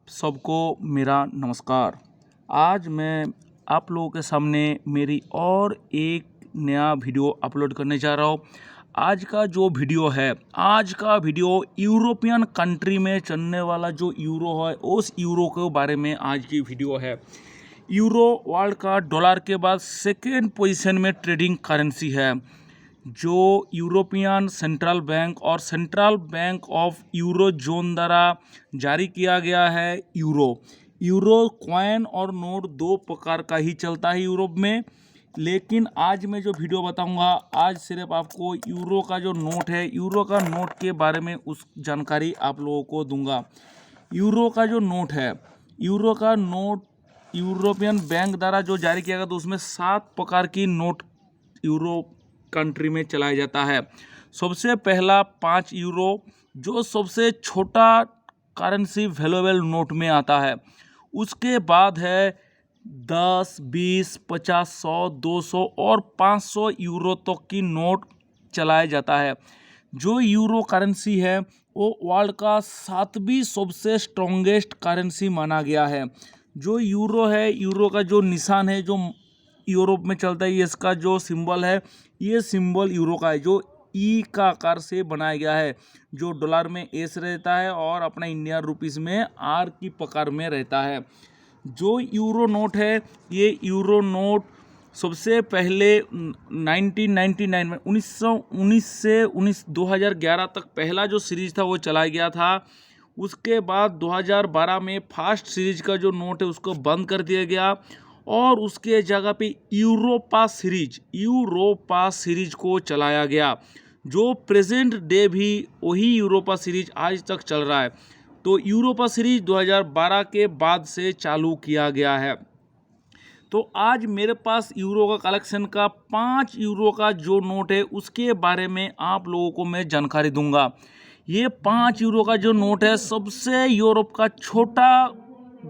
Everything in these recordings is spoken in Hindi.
सबको मेरा नमस्कार। आज मैं आप लोगों के सामने मेरी और एक नया वीडियो अपलोड करने जा रहा हूँ। आज का वीडियो यूरोपियन कंट्री में चलने वाला जो यूरो है उस यूरो के बारे में आज की वीडियो है। यूरो वर्ल्ड का डॉलर के बाद सेकेंड पोजीशन में ट्रेडिंग करेंसी है, जो यूरोपियन सेंट्रल बैंक और central bank of euro zone द्वारा जारी किया गया है। यूरो कॉइन और नोट दो प्रकार का ही चलता है यूरोप में, लेकिन आज मैं जो वीडियो बताऊंगा आज सिर्फ आपको यूरो का जो नोट है, यूरो का नोट के बारे में उस जानकारी आप लोगों को दूंगा। यूरो का जो नोट है, यूरो का नोट यूरोपियन बैंक द्वारा जो जारी किया गया तो उसमें 7 प्रकार की नोट यूरो कंट्री में चलाया जाता है। सबसे पहला 5 यूरो, जो सबसे छोटा करेंसी वैल्यूएबल नोट में आता है। उसके बाद है 10, 20, 50, 100, 200 और 500 यूरो तक की नोट चलाया जाता है। जो यूरो करेंसी है वो वर्ल्ड का 7वीं सबसे स्ट्रॉन्गेस्ट करेंसी माना गया है। जो यूरो है, यूरो का जो निशान है जो यूरोप में चलता है, इसका जो सिंबल है ये सिंबल यूरो का है, जो ई का आकार से बनाया गया है, जो डॉलर में एस रहता है और अपना इंडियन रुपीस में आर की प्रकार में रहता है। जो यूरो नोट है, ये यूरो नोट सबसे पहले 1999 में 1919 से 2011 तक पहला जो सीरीज था वो चलाया गया था। उसके बाद 2012 में फर्स्ट सीरीज का जो नोट है उसको बंद कर दिया गया और उसके जगह पे यूरोपा सीरीज को चलाया गया, जो प्रेजेंट डे भी वही यूरोपा सीरीज आज तक चल रहा है। तो यूरोपा सीरीज 2012 के बाद से चालू किया गया है। तो आज मेरे पास यूरो का कलेक्शन का 5 यूरो का जो नोट है उसके बारे में आप लोगों को मैं जानकारी दूंगा। ये 5 यूरो का जो नोट है सबसे यूरोप का छोटा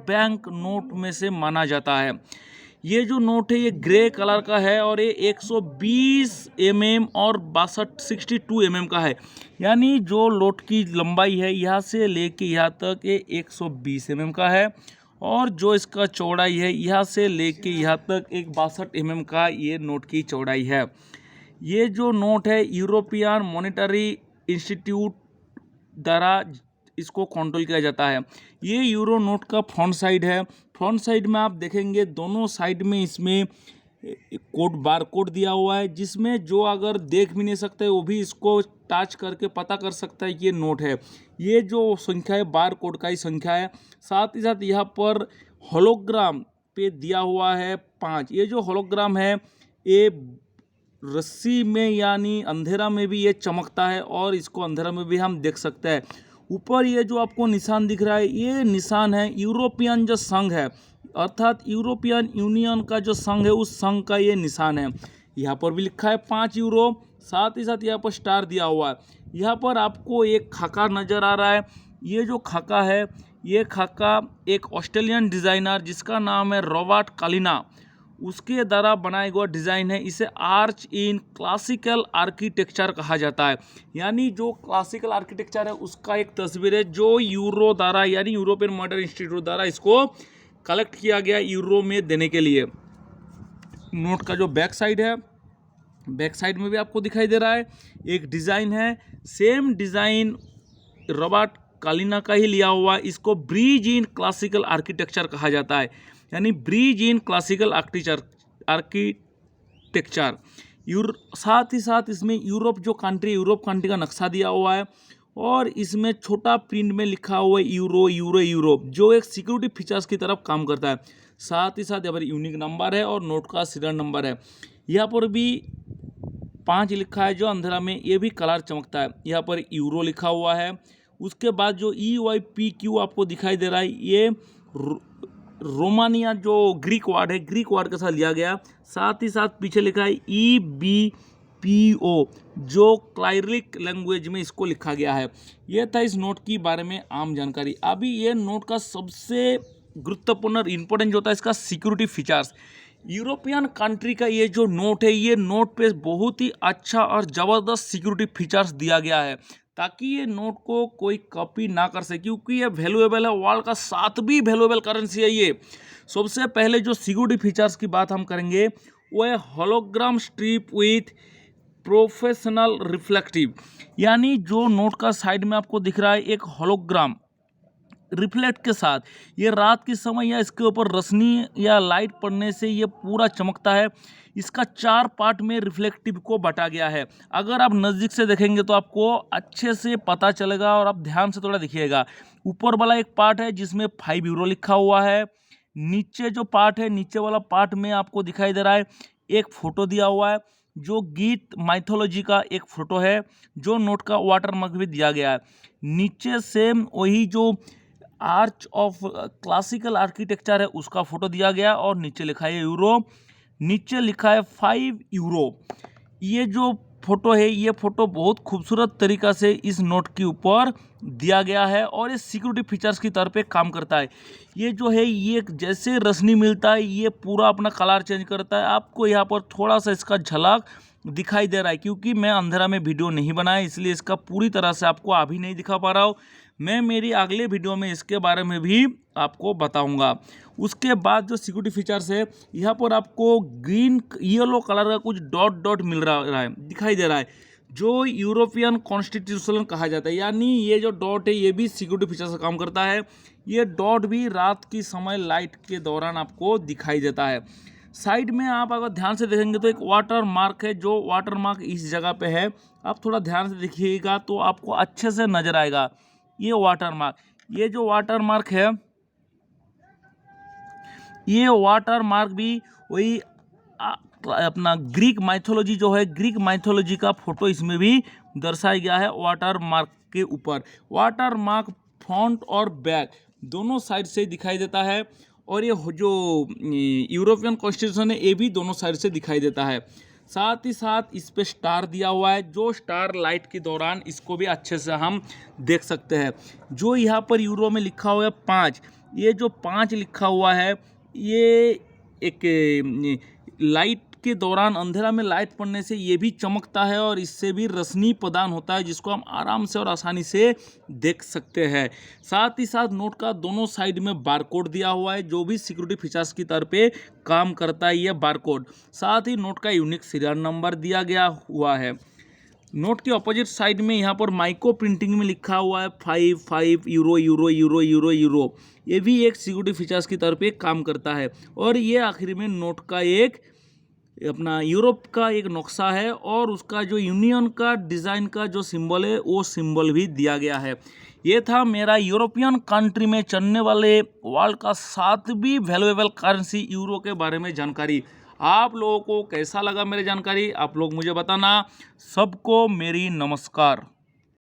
बैंक नोट में से माना जाता है। ये जो नोट है ये ग्रे कलर का है और ये 120 और 62 का है। यानी जो नोट की लंबाई है यहाँ से लेके यहाँ तक ये 120 का है और जो इसका चौड़ाई है यहाँ से लेके यहाँ तक एक 62 का ये नोट की चौड़ाई है। ये जो नोट है यूरोपियन मॉनेटरी इंस्टीट्यूट द्वारा इसको कंट्रोल किया जाता है। ये यूरो नोट का फ्रंट साइड है। फ्रंट साइड में आप देखेंगे दोनों साइड में इसमें बार कोड दिया हुआ है, जिसमें जो अगर देख भी नहीं सकते वो भी इसको टच करके पता कर सकता है कि ये नोट है। ये जो संख्या है बार कोड का ही संख्या है। साथ ही साथ यहाँ पर होलोग्राम पे दिया हुआ है 5। ये जो होलोग्राम है ये रस्सी में यानी अंधेरा में भी ये चमकता है और इसको अंधेरा में भी हम देख सकते हैं। ऊपर ये जो आपको निशान दिख रहा है ये निशान है यूरोपियन जो संघ है, अर्थात यूरोपियन यूनियन का जो संघ है उस संघ का ये निशान है। यहाँ पर भी लिखा है 5 यूरो, साथ ही साथ यहाँ पर स्टार दिया हुआ है। यहाँ पर आपको एक खाका नज़र आ रहा है। ये जो खाका है ये खाका एक ऑस्ट्रेलियन डिज़ाइनर जिसका नाम है रॉबर्ट कालिना, उसके द्वारा बनाया हुआ डिज़ाइन है। इसे आर्च इन क्लासिकल आर्किटेक्चर कहा जाता है। यानी जो क्लासिकल आर्किटेक्चर है उसका एक तस्वीर है जो यूरो द्वारा यानी यूरोपियन मॉडर्न इंस्टीट्यूट द्वारा इसको कलेक्ट किया गया यूरो में देने के लिए। नोट का जो बैक साइड है, बैक साइड में भी आपको दिखाई दे रहा है एक डिज़ाइन है। सेम डिज़ाइन रॉबर्ट कालिना का ही लिया हुआ है। इसको ब्रिज इन क्लासिकल आर्किटेक्चर कहा जाता है, यानी ब्रिज इन क्लासिकल आर्किटेक्चर। साथ ही साथ इसमें यूरोप कंट्री का नक्शा दिया हुआ है और इसमें छोटा प्रिंट में लिखा हुआ है यूरोप, जो एक सिक्योरिटी फीचर्स की तरफ काम करता है। साथ ही साथ यहाँ पर यूनिक नंबर है और नोट का सीरियल नंबर है। यहाँ पर भी 5 लिखा है जो अंधेरा में ये भी कलर चमकता है। यहाँ पर यूरो लिखा हुआ है। उसके बाद जो EYPQ आपको दिखाई दे रहा है ये रोमानिया जो ग्रीक वर्ड है, ग्रीक वर्ड के साथ लिया गया। साथ ही साथ पीछे लिखा है EBPO, जो क्लाइरिक लैंग्वेज में इसको लिखा गया है। यह था इस नोट की बारे में आम जानकारी। अभी ये नोट का सबसे गुरुत्वपूर्ण इंपॉर्टेंट होता है इसका सिक्योरिटी फीचर्स। यूरोपियन कंट्री का ये जो नोट है, ये नोट पे बहुत ही अच्छा और ज़बरदस्त सिक्योरिटी फीचर्स दिया गया है, ताकि ये नोट को कोई कॉपी ना कर सके, क्योंकि ये वैल्यूएबल है, वर्ल्ड का 7वीं वैल्यूएबल करेंसी है ये। सबसे पहले जो सिक्योरिटी फीचर्स की बात हम करेंगे वो है hologram strip with professional reflective, यानी जो नोट का साइड में आपको दिख रहा है एक होलोग्राम रिफ्लेक्ट के साथ, ये रात के समय या इसके ऊपर रोशनी या लाइट पड़ने से ये पूरा चमकता है। इसका 4 पार्ट में रिफ्लेक्टिव को बांटा गया है। अगर आप नज़दीक से देखेंगे तो आपको अच्छे से पता चलेगा और आप ध्यान से थोड़ा देखिएगा। ऊपर वाला एक पार्ट है जिसमें 5 यूरो लिखा हुआ है। नीचे जो पार्ट है, नीचे वाला पार्ट में आपको दिखाई दे रहा है एक फ़ोटो दिया हुआ है, जो गीत माइथोलॉजी का एक फ़ोटो है, जो नोट का वाटरमार्क भी दिया गया है। नीचे से वही जो आर्च ऑफ क्लासिकल आर्किटेक्चर है उसका फोटो दिया गया और नीचे लिखा है यूरो, नीचे लिखा है 5 यूरो। ये जो फोटो है, ये फोटो बहुत खूबसूरत तरीका से इस नोट के ऊपर दिया गया है और ये सिक्योरिटी फीचर्स की तौर पे काम करता है। ये जो है ये जैसे रोशनी मिलता है ये पूरा अपना कलर चेंज करता है। आपको यहाँ पर थोड़ा सा इसका झलक दिखाई दे रहा है, क्योंकि मैं अंधेरा में वीडियो नहीं बनाया इसलिए इसका पूरी तरह से आपको अभी नहीं दिखा पा रहा हूँ। मैं मेरी अगले वीडियो में इसके बारे में भी आपको बताऊंगा। उसके बाद जो सिक्योरिटी फीचर्स है, यहाँ पर आपको ग्रीन येलो कलर का कुछ डॉट डॉट मिल रहा है, दिखाई दे रहा है, जो यूरोपियन कॉन्स्टिट्यूशन कहा जाता है। यानी ये जो डॉट है ये भी सिक्योरिटी फीचर से काम करता है। ये डॉट भी रात की समय लाइट के दौरान आपको दिखाई देता है। साइड में आप अगर ध्यान से देखेंगे तो एक वाटर मार्क है, जो वाटर मार्क इस जगह पे है। आप थोड़ा ध्यान से देखिएगा तो आपको अच्छे से नजर आएगा ये वाटर मार्क। ये जो वाटर मार्क है, ये वाटर मार्क भी वही अपना ग्रीक माइथोलॉजी जो है, ग्रीक माइथोलॉजी का फोटो इसमें भी दर्शाया गया है वाटर मार्क के ऊपर। वाटर मार्क फ्रंट और बैक दोनों साइड से दिखाई देता है और ये जो यूरोपियन कॉन्स्टिट्यूशन है ये भी दोनों साइड से दिखाई देता है। साथ ही साथ इस पे स्टार दिया हुआ है, जो स्टार लाइट के दौरान इसको भी अच्छे से हम देख सकते हैं। जो यहाँ पर यूरो में लिखा हुआ है 5, ये जो 5 लिखा हुआ है ये एक लाइट के दौरान अंधेरा में लाइट पड़ने से ये भी चमकता है और इससे भी रोशनी प्रदान होता है, जिसको हम आराम से और आसानी से देख सकते हैं। साथ ही साथ नोट का दोनों साइड में बारकोड दिया हुआ है, जो भी सिक्योरिटी फीचर्स की तरफ पे काम करता है ये बारकोड। साथ ही नोट का यूनिक सीरियल नंबर दिया गया हुआ है। नोट के ऑपोजिट साइड में यहाँ पर माइक्रो प्रिंटिंग में लिखा हुआ है 5 euro euro euro euro euro. ये भी एक सिक्योरिटी फीचर्स की तरफ पे काम करता है। और ये आखिर में नोट का एक अपना यूरोप का एक नक्शा है और उसका जो यूनियन का डिज़ाइन का जो सिंबल है वो सिंबल भी दिया गया है। ये था मेरा यूरोपियन कंट्री में चलने वाले वर्ल्ड का 7वीं वैल्यूएबल करेंसी यूरो के बारे में जानकारी। आप लोगों को कैसा लगा मेरी जानकारी, आप लोग मुझे बताना। सबको मेरी नमस्कार।